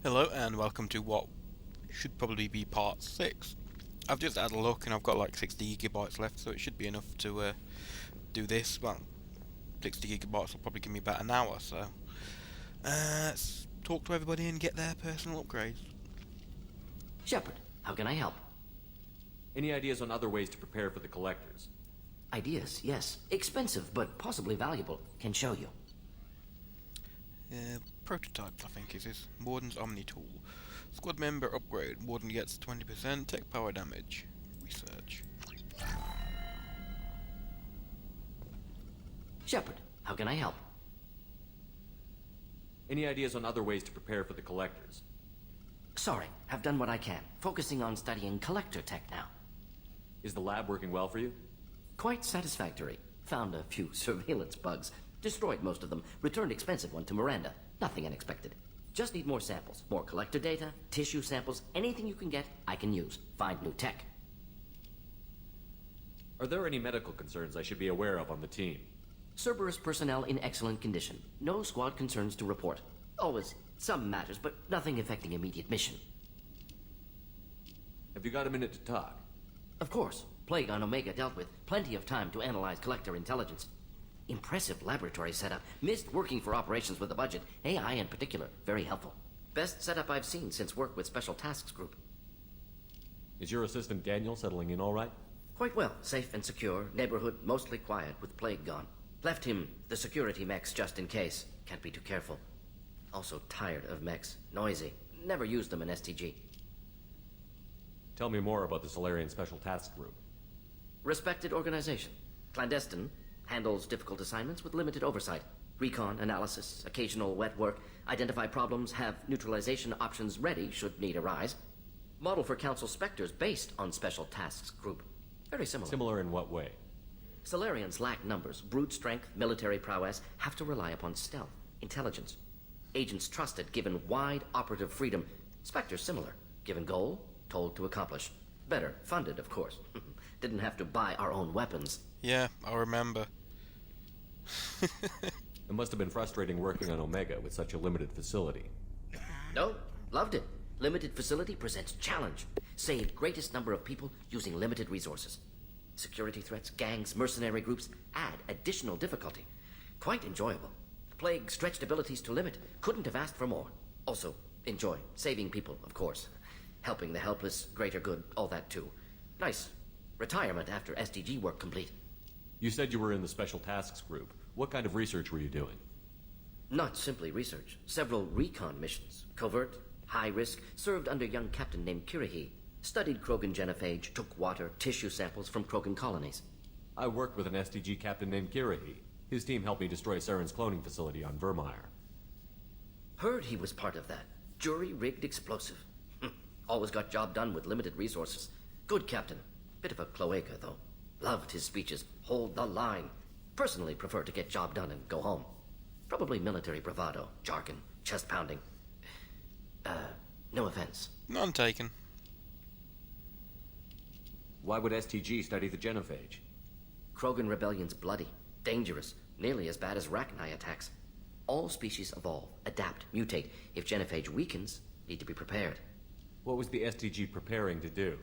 Hello and welcome to what should probably be part 6. I've just had a look and I've got like 60 gigabytes left, so it should be enough to do this. Well, 60 gigabytes will probably give me about an hour, so let's talk to everybody and get their personal upgrades. Shepard, how can I help? Any ideas on other ways to prepare for the collectors? Ideas, yes. Expensive, but possibly valuable. Can show you. Prototypes, I think, is this. Warden's Omni Tool. Squad member upgrade. Warden gets 20% tech power damage. Research. Shepard, how can I help? Any ideas on other ways to prepare for the collectors? Sorry, have done what I can. Focusing on studying collector tech now. Is the lab working well for you? Quite satisfactory. Found a few surveillance bugs. Destroyed most of them. Returned expensive one to Miranda. Nothing unexpected. Just need more samples. More collector data, tissue samples, anything you can get, I can use. Find new tech. Are there any medical concerns I should be aware of on the team? Cerberus personnel in excellent condition. No squad concerns to report. Always some matters, but nothing affecting immediate mission. Have you got a minute to talk? Of course. Plague on Omega dealt with. Plenty of time to analyze collector intelligence. Impressive laboratory setup. Missed working for operations with a budget. AI in particular. Very helpful. Best setup I've seen since work with Special Tasks Group. Is your assistant Daniel settling in all right? Quite well. Safe and secure. Neighborhood mostly quiet with Plague gone. Left him the security mechs just in case. Can't be too careful. Also tired of mechs. Noisy. Never used them in STG. Tell me more about the Solarian Special Task Group. Respected organization. Clandestine. Handles difficult assignments with limited oversight. Recon, analysis, occasional wet work. Identify problems, have neutralization options ready should need arise. Model for Council Spectres based on Special Tasks Group. Very similar. Similar in what way? Solarians lack numbers, brute strength, military prowess, have to rely upon stealth, intelligence. Agents trusted, given wide operative freedom. Spectres similar, given goal, told to accomplish. Better, funded, of course. Didn't have to buy our own weapons. Yeah, I remember. It must have been frustrating working on Omega with such a limited facility. No, loved it. Limited facility presents challenge. Saved greatest number of people using limited resources. Security threats, gangs, mercenary groups add additional difficulty. Quite enjoyable. Plague stretched abilities to limit. Couldn't have asked for more. Also, enjoy. Saving people, of course. Helping the helpless, greater good, all that too. Nice. Retirement after SDG work complete. You said you were in the Special Tasks Group. What kind of research were you doing? Not simply research. Several recon missions. Covert, high risk, served under young captain named Kirihi. Studied Krogan genophage, took water, tissue samples from Krogan colonies. I worked with an STG captain named Kirihi. His team helped me destroy Saren's cloning facility on Vermeer. Heard he was part of that. Jury-rigged explosive. Always got job done with limited resources. Good captain. Bit of a cloaca, though. Loved his speeches. Hold the line. Personally prefer to get job done and go home. Probably military bravado, jargon, chest pounding. No offense. None taken. Why would STG study the genophage? Krogan rebellion's bloody, dangerous, nearly as bad as Rachni attacks. All species evolve, adapt, mutate. If genophage weakens, need to be prepared. What was the STG preparing to do?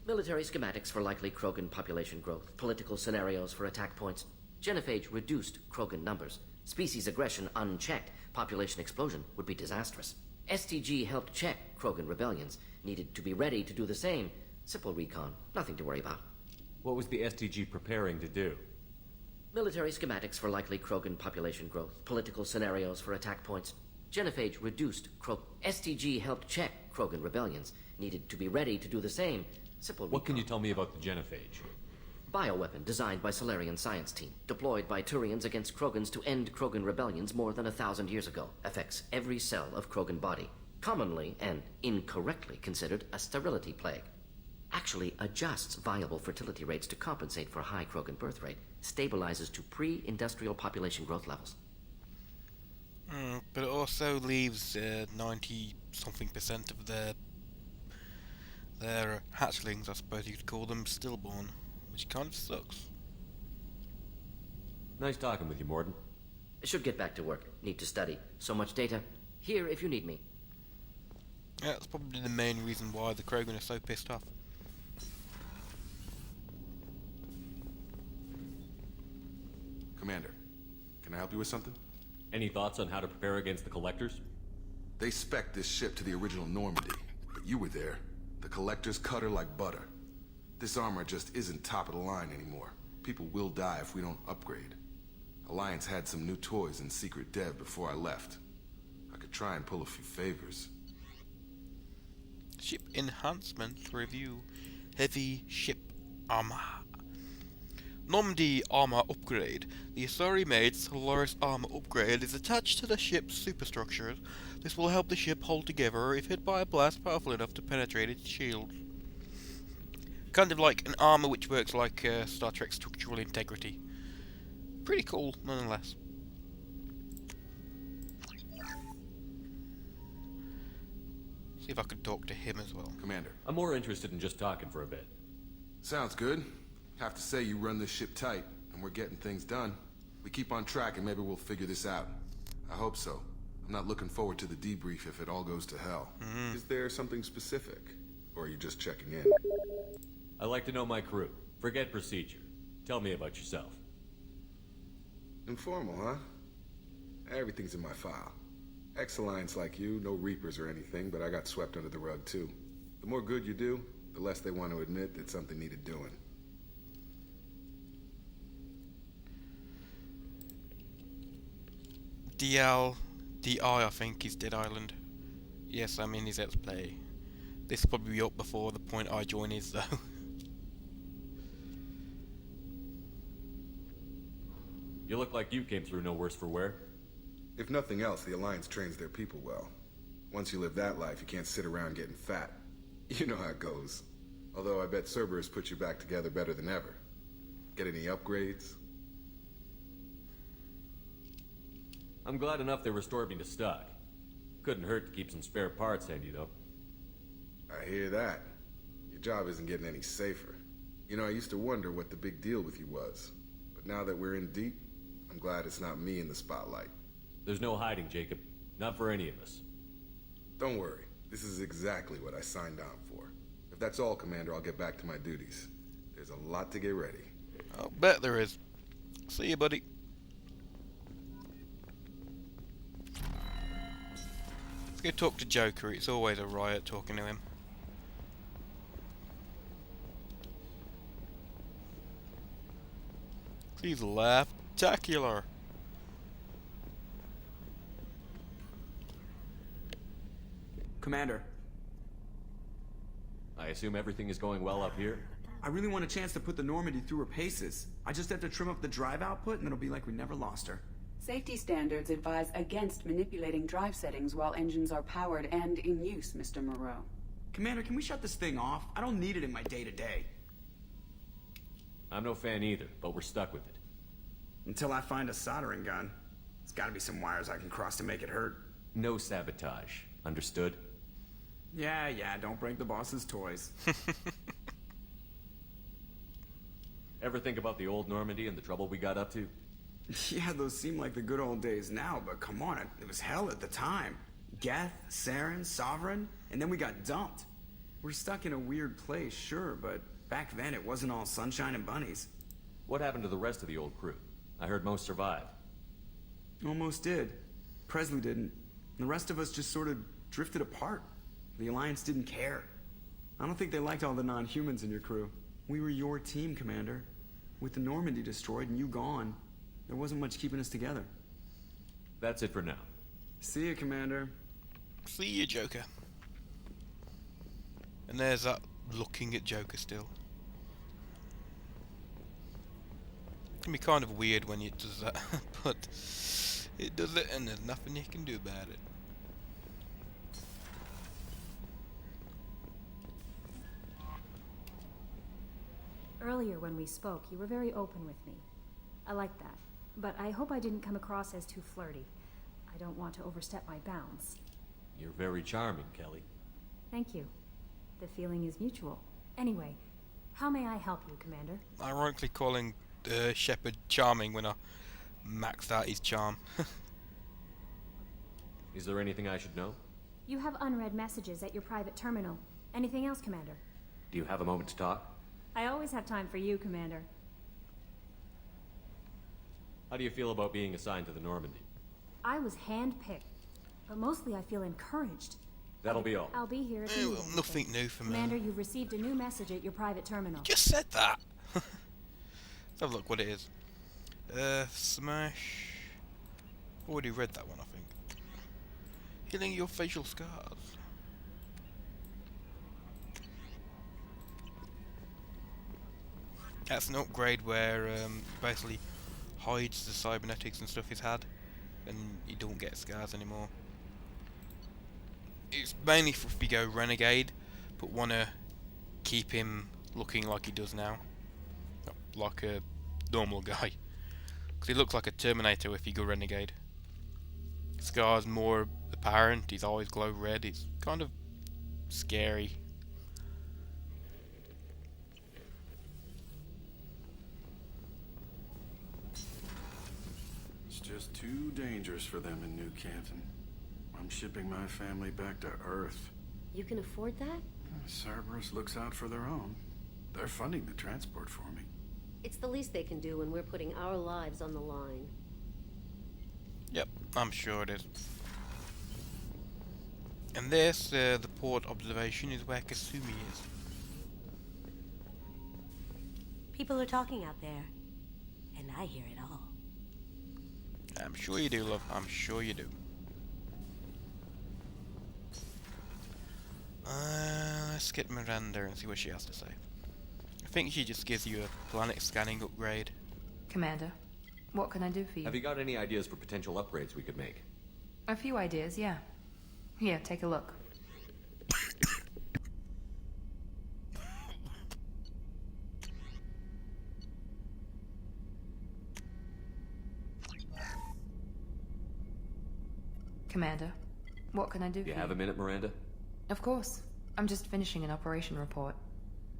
Military schematics for likely Krogan population growth, political scenarios for attack points. Genophage reduced Krogan numbers. Species aggression unchecked, population explosion would be disastrous. STG helped check Krogan rebellions, needed to be ready to do the same. Simple recon, nothing to worry about. What was the STG preparing to do? Military schematics for likely Krogan population growth, political scenarios for attack points. Genophage reduced STG helped check Krogan rebellions, needed to be ready to do the same. Simple What can recon. you tell me about the genophage? Bioweapon designed by Solarian science team, deployed by Turians against Krogans to end Krogan rebellions more than 1,000 years ago. Affects every cell of Krogan body. Commonly and incorrectly considered a sterility plague. Actually adjusts viable fertility rates to compensate for high Krogan birth rate. Stabilizes to pre-industrial population growth levels. But it also leaves 90-something% of their hatchlings, I suppose you could call them, stillborn, which kind of sucks. Nice talking with you, Morden. Should get back to work. Need to study. So much data. Here if you need me. Yeah, that's probably the main reason why the Krogan are so pissed off. Commander, can I help you with something? Any thoughts on how to prepare against the Collectors? They spec'd this ship to the original Normandy, but you were there. The Collectors cut her like butter. This armor just isn't top of the line anymore. People will die if we don't upgrade. Alliance had some new toys in secret dev before I left. I could try and pull a few favors. Ship enhancements review. Heavy ship armor. Normandy armor upgrade. The Asari-made Solaris armor upgrade is attached to the ship's superstructures. This will help the ship hold together if hit by a blast powerful enough to penetrate its shields. Kind of like an armor which works like Star Trek structural integrity. Pretty cool, nonetheless. See if I can talk to him as well. Commander. I'm more interested in just talking for a bit. Sounds good. Have to say you run this ship tight, and we're getting things done. We keep on track and maybe we'll figure this out. I hope so. I'm not looking forward to the debrief if it all goes to hell. Is there something specific? Or are you just checking in? I like to know my crew. Forget procedure. Tell me about yourself. Informal, huh? Everything's in my file. Ex-Alliance like you, no Reapers or anything, but I got swept under the rug too. The more good you do, the less they want to admit that something needed doing. DI, I think, is Dead Island. Yes, I'm in his Let's Play. This will probably be up before the point I join is, though. You look like you came through no worse for wear. If nothing else, the Alliance trains their people well. Once you live that life, you can't sit around getting fat. You know how it goes. Although I bet Cerberus put you back together better than ever. Get any upgrades? I'm glad enough they restored me to stock. Couldn't hurt to keep some spare parts handy, though. I hear that. Your job isn't getting any safer. You know, I used to wonder what the big deal with you was. But now that we're in deep, I'm glad it's not me in the spotlight. There's no hiding, Jacob. Not for any of us. Don't worry. This is exactly what I signed on for. If that's all, Commander, I'll get back to my duties. There's a lot to get ready. I'll bet there is. See you, buddy. Let's go talk to Joker. It's always a riot talking to him. He's laugh-tacular. Commander, I assume everything is going well up here? I really want a chance to put the Normandy through her paces. I just have to trim up the drive output and it'll be like we never lost her. Safety standards advise against manipulating drive settings while engines are powered and in use, Mr. Moreau. Commander, can we shut this thing off? I don't need it in my day-to-day. I'm no fan either, but we're stuck with it. Until I find a soldering gun. There's gotta be some wires I can cross to make it hurt. No sabotage. Understood? Yeah, don't break the boss's toys. Ever think about the old Normandy and the trouble we got up to? Yeah, those seem like the good old days now, but come on, it was hell at the time. Geth, Saren, Sovereign, and then we got dumped. We're stuck in a weird place, sure, but back then it wasn't all sunshine and bunnies. What happened to the rest of the old crew? I heard most survived. Almost did. Presley didn't. The rest of us just sort of drifted apart. The Alliance didn't care. I don't think they liked all the non-humans in your crew. We were your team, Commander. With the Normandy destroyed and you gone, there wasn't much keeping us together. That's it for now. See you, Commander. See you, Joker. And there's that looking at Joker still. It can be kind of weird when it does that, but it does it and there's nothing you can do about it. Earlier when we spoke, you were very open with me. I like that, but I hope I didn't come across as too flirty. I don't want to overstep my bounds. You're very charming, Kelly. Thank you. The feeling is mutual. Anyway, how may I help you, Commander? Ironically calling Shepard charming when I maxed out his charm. Is there anything I should know? You have unread messages at your private terminal. Anything else, Commander? Do you have a moment to talk? I always have time for you, Commander. How do you feel about being assigned to the Normandy? I was handpicked, but mostly I feel encouraged. That'll be all. I'll be here if you need anything. Nothing new for me. Commander, you've received a new message at your private terminal. Just said that. Let's have a look what it is. Smash. Already read that one, I think. Healing your facial scars. That's an upgrade where basically hides the cybernetics and stuff he's had, and you don't get scars anymore. It's mainly for if you go renegade, but wanna keep him looking like he does now, like a normal guy. Because he looks like a Terminator if you go renegade. Scars more apparent. His eyes glow red. It's kind of scary. It's just too dangerous for them in New Canton. I'm shipping my family back to Earth. You can afford that? Cerberus looks out for their own. They're funding the transport for me. It's the least they can do when we're putting our lives on the line. Yep, I'm sure it is. And this, the port observation, is where Kasumi is. People are talking out there, and I hear it all. I'm sure you do, love. I'm sure you do. Let's get Miranda and see what she has to say. I think she just gives you a planet scanning upgrade. Commander, what can I do for you? Have you got any ideas for potential upgrades we could make? A few ideas, yeah. Here, take a look. Commander, what can I do for you? You have a minute, Miranda? Of course. I'm just finishing an operation report.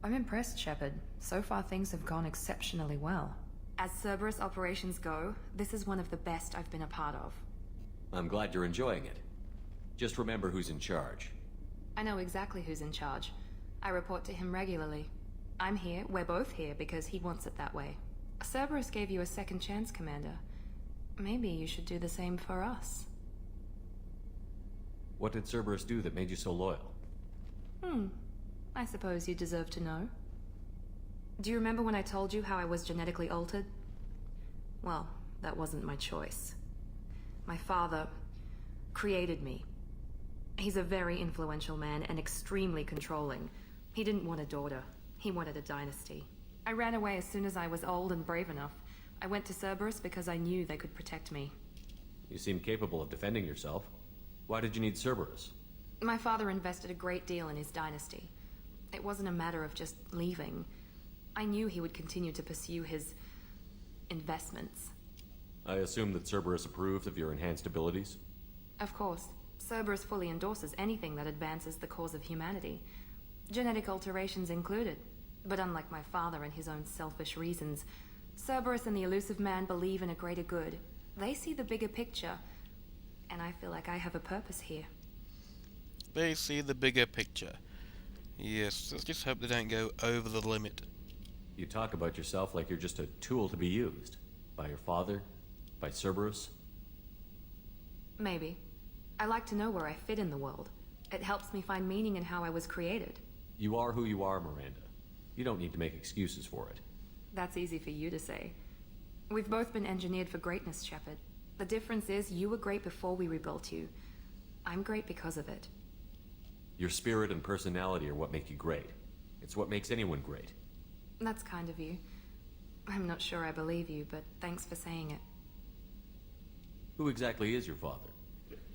I'm impressed, Shepard. So far things have gone exceptionally well. As Cerberus operations go, this is one of the best I've been a part of. I'm glad you're enjoying it. Just remember who's in charge. I know exactly who's in charge. I report to him regularly. I'm here, we're both here, because he wants it that way. Cerberus gave you a second chance, Commander. Maybe you should do the same for us. What did Cerberus do that made you so loyal? I suppose you deserve to know. Do you remember when I told you how I was genetically altered? Well, that wasn't my choice. My father created me. He's a very influential man and extremely controlling. He didn't want a daughter. He wanted a dynasty. I ran away as soon as I was old and brave enough. I went to Cerberus because I knew they could protect me. You seem capable of defending yourself. Why did you need Cerberus? My father invested a great deal in his dynasty. It wasn't a matter of just leaving. I knew he would continue to pursue his investments. I assume that Cerberus approved of your enhanced abilities? Of course. Cerberus fully endorses anything that advances the cause of humanity. Genetic alterations included. But unlike my father and his own selfish reasons, Cerberus and the Elusive Man believe in a greater good. They see the bigger picture, and I feel like I have a purpose here. They see the bigger picture. Yes, let's just hope they don't go over the limit. You talk about yourself like you're just a tool to be used. By your father? By Cerberus? Maybe. I like to know where I fit in the world. It helps me find meaning in how I was created. You are who you are, Miranda. You don't need to make excuses for it. That's easy for you to say. We've both been engineered for greatness, Shepard. The difference is you were great before we rebuilt you. I'm great because of it. Your spirit and personality are what make you great. It's what makes anyone great. That's kind of you. I'm not sure I believe you, but thanks for saying it. Who exactly is your father?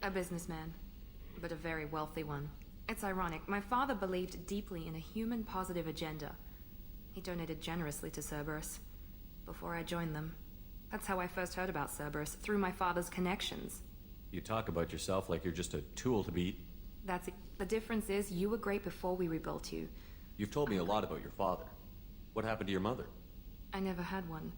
A businessman, but a very wealthy one. It's ironic. My father believed deeply in a human-positive agenda. He donated generously to Cerberus before I joined them. That's how I first heard about Cerberus, through my father's connections. You talk about yourself like you're just a tool to be... That's it. The difference is you were great before we rebuilt you. You've told me a lot about your father. What happened to your mother? I never had one.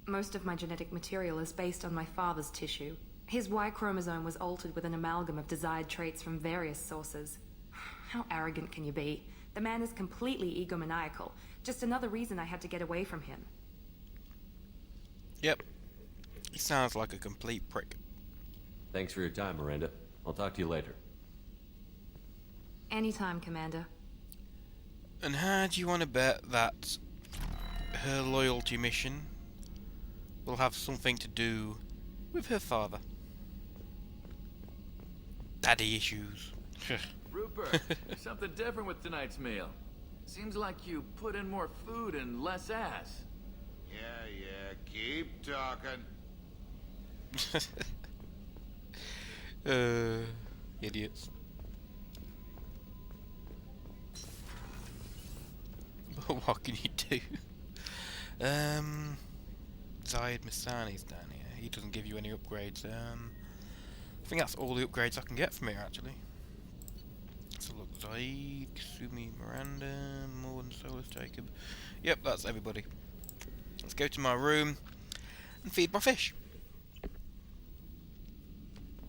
Most of my genetic material is based on my father's tissue. His Y chromosome was altered with an amalgam of desired traits from various sources. How arrogant can you be? The man is completely egomaniacal. Just another reason I had to get away from him. Yep. He sounds like a complete prick. Thanks for your time, Miranda. I'll talk to you later. Anytime, Commander. And how do you want to bet that her loyalty mission will have something to do with her father? Daddy issues. Rupert, something different with tonight's meal. Seems like you put in more food and less ass. Yeah, keep talking. Idiots. What can you do? Zayed Masani's down here. He doesn't give you any upgrades. I think that's all the upgrades I can get from here, actually. So look, Zayed, Kasumi, Miranda, Morgan, Solus, Jacob. Yep, that's everybody. Let's go to my room and feed my fish.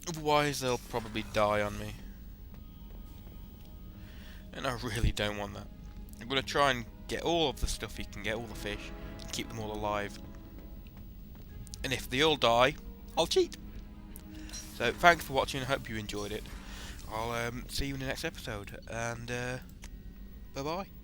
Otherwise, they'll probably die on me. And I really don't want that. I'm going to try and get all of the stuff you can get, all the fish, and keep them all alive. And if they all die, I'll cheat. So, thanks for watching, I hope you enjoyed it. I'll see you in the next episode, and bye-bye.